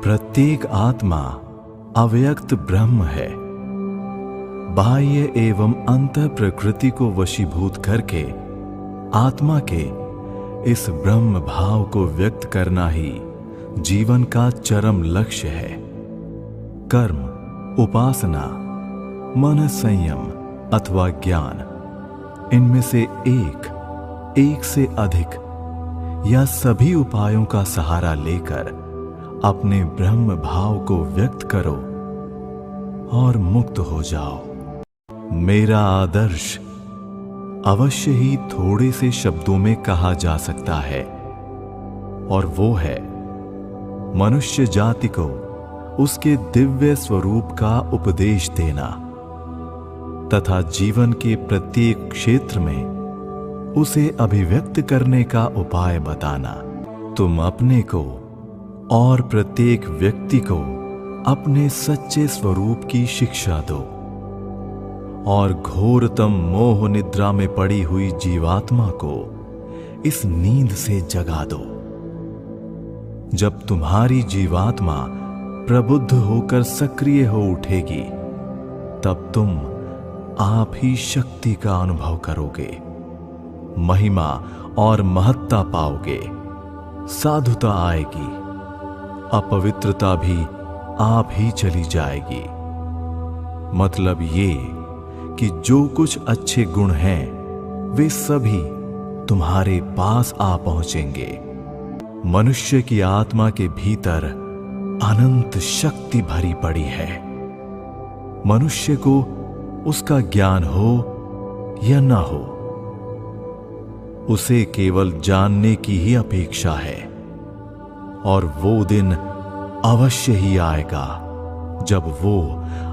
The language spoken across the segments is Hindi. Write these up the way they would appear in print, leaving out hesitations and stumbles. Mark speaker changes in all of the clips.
Speaker 1: प्रत्येक आत्मा अव्यक्त ब्रह्म है। बाह्य एवं अंतः प्रकृति को वशीभूत करके आत्मा के इस ब्रह्म भाव को व्यक्त करना ही जीवन का चरम लक्ष्य है। कर्म, उपासना, मन संयम अथवा ज्ञान, इनमें से एक से अधिक या सभी उपायों का सहारा लेकर अपने ब्रह्म भाव को व्यक्त करो और मुक्त हो जाओ। मेरा आदर्श अवश्य ही थोड़े से शब्दों में कहा जा सकता है, और वो है मनुष्य जाति को उसके दिव्य स्वरूप का उपदेश देना तथा जीवन के प्रत्येक क्षेत्र में उसे अभिव्यक्त करने का उपाय बताना। तुम अपने को और प्रत्येक व्यक्ति को अपने सच्चे स्वरूप की शिक्षा दो और घोरतम मोह निद्रा में पड़ी हुई जीवात्मा को इस नींद से जगा दो। जब तुम्हारी जीवात्मा प्रबुद्ध होकर सक्रिय हो उठेगी, तब तुम आप ही शक्ति का अनुभव करोगे, महिमा और महत्ता पाओगे, साधुता आएगी, अपवित्रता भी आप ही चली जाएगी। मतलब ये कि जो कुछ अच्छे गुण हैं वे सभी तुम्हारे पास आ पहुंचेंगे। मनुष्य की आत्मा के भीतर अनंत शक्ति भरी पड़ी है। मनुष्य को उसका ज्ञान हो या ना हो, उसे केवल जानने की ही अपेक्षा है। और वो दिन अवश्य ही आएगा जब वो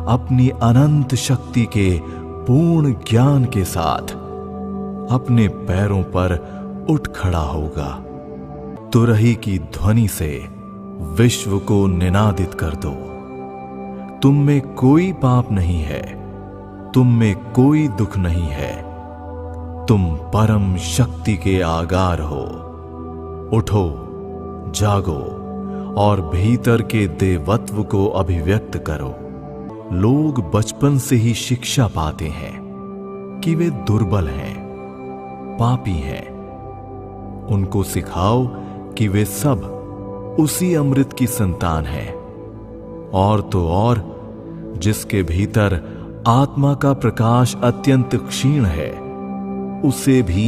Speaker 1: अपनी अनंत शक्ति के पूर्ण ज्ञान के साथ अपने पैरों पर उठ खड़ा होगा। तुरही की ध्वनि से विश्व को निनादित कर दो, तुम में कोई पाप नहीं है, तुम में कोई दुख नहीं है, तुम परम शक्ति के आगार हो। उठो, जागो और भीतर के देवत्व को अभिव्यक्त करो। लोग बचपन से ही शिक्षा पाते हैं कि वे दुर्बल हैं, पापी हैं। उनको सिखाओ कि वे सब उसी अमृत की संतान हैं, और तो और जिसके भीतर आत्मा का प्रकाश अत्यंत क्षीण है, उसे भी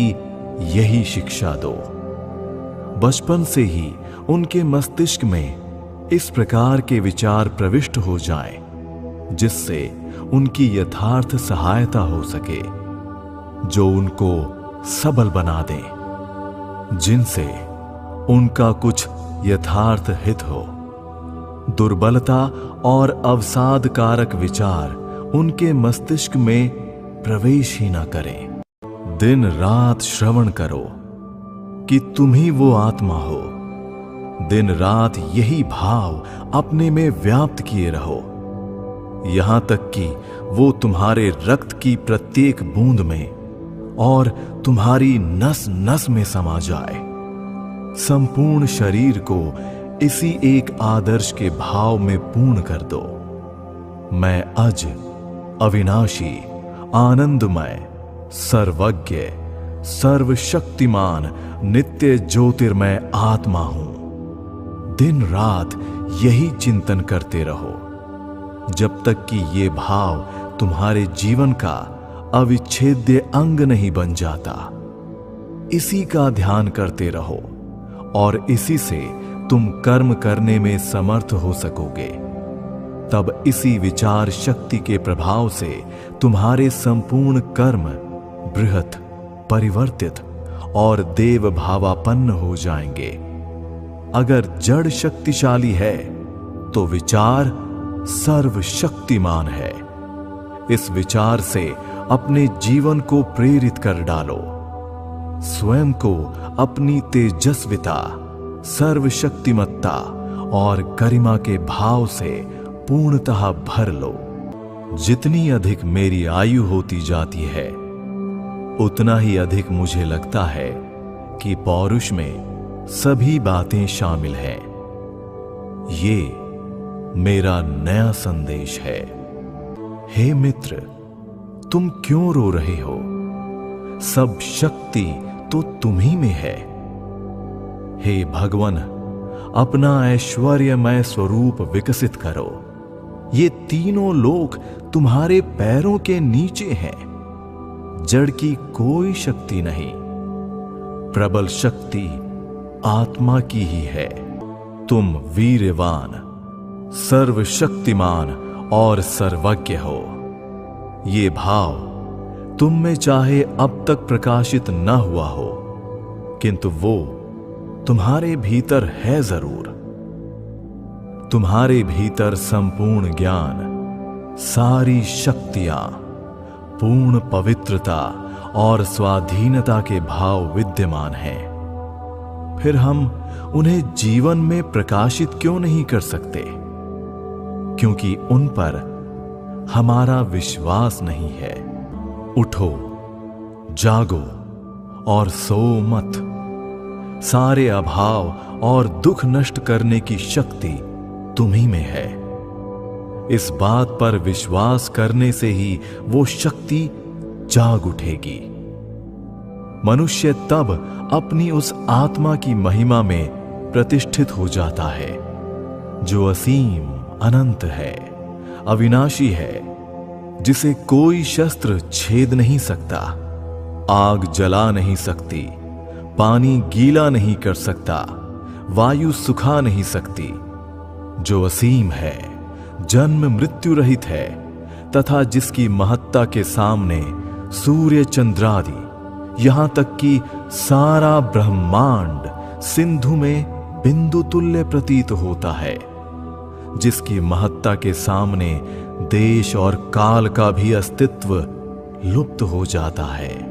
Speaker 1: यही शिक्षा दो। बचपन से ही उनके मस्तिष्क में इस प्रकार के विचार प्रविष्ट हो जाएं, जिससे उनकी यथार्थ सहायता हो सके, जो उनको सबल बना दे, जिनसे उनका कुछ यथार्थ हित हो। दुर्बलता और अवसाद कारक विचार उनके मस्तिष्क में प्रवेश ही न करें। दिन रात श्रवण करो कि तुम ही वो आत्मा हो। दिन रात यही भाव अपने में व्याप्त किए रहो, यहां तक कि वो तुम्हारे रक्त की प्रत्येक बूंद में और तुम्हारी नस नस में समा जाए। संपूर्ण शरीर को इसी एक आदर्श के भाव में पूर्ण कर दो। मैं अज, अविनाशी, आनंदमय, सर्वज्ञ, सर्वशक्तिमान, नित्य ज्योतिर्मय आत्मा हूं। दिन रात यही चिंतन करते रहो, जब तक कि ये भाव तुम्हारे जीवन का अविच्छेद्य अंग नहीं बन जाता। इसी का ध्यान करते रहो और इसी से तुम कर्म करने में समर्थ हो सकोगे। तब इसी विचार शक्ति के प्रभाव से तुम्हारे संपूर्ण कर्म बृहत, परिवर्तित और देव भावापन्न हो जाएंगे। अगर जड़ शक्तिशाली है तो विचार सर्वशक्तिमान है। इस विचार से अपने जीवन को प्रेरित कर डालो। स्वयं को अपनी तेजस्विता, सर्वशक्तिमत्ता और गरिमा के भाव से पूर्णतः भर लो। जितनी अधिक मेरी आयु होती जाती है, उतना ही अधिक मुझे लगता है कि पौरुष में सभी बातें शामिल हैं। ये मेरा नया संदेश है। हे मित्र, तुम क्यों रो रहे हो? सब शक्ति तो तुम्ही में है। हे भगवान, अपना ऐश्वर्यमय स्वरूप विकसित करो। ये तीनों लोक तुम्हारे पैरों के नीचे हैं। जड़ की कोई शक्ति नहीं, प्रबल शक्ति आत्मा की ही है। तुम वीर्यवान, सर्वशक्तिमान और सर्वज्ञ हो। ये भाव तुम में चाहे अब तक प्रकाशित न हुआ हो, किंतु वो तुम्हारे भीतर है जरूर। तुम्हारे भीतर संपूर्ण ज्ञान, सारी शक्तियां, पूर्ण पवित्रता और स्वाधीनता के भाव विद्यमान हैं। फिर हम उन्हें जीवन में प्रकाशित क्यों नहीं कर सकते? क्योंकि उन पर हमारा विश्वास नहीं है। उठो, जागो और सो मत। सारे अभाव और दुख नष्ट करने की शक्ति तुम्ही में है। इस बात पर विश्वास करने से ही वो शक्ति जाग उठेगी। मनुष्य तब अपनी उस आत्मा की महिमा में प्रतिष्ठित हो जाता है जो असीम, अनंत है, अविनाशी है, जिसे कोई शस्त्र छेद नहीं सकता, आग जला नहीं सकती, पानी गीला नहीं कर सकता, वायु सुखा नहीं सकती, जो असीम है, जन्म मृत्यु रहित है तथा जिसकी महत्ता के सामने सूर्य चंद्रादि, यहां तक कि सारा ब्रह्मांड सिंधु में बिंदु तुल्य प्रतीत होता है, जिसकी महत्ता के सामने देश और काल का भी अस्तित्व लुप्त हो जाता है।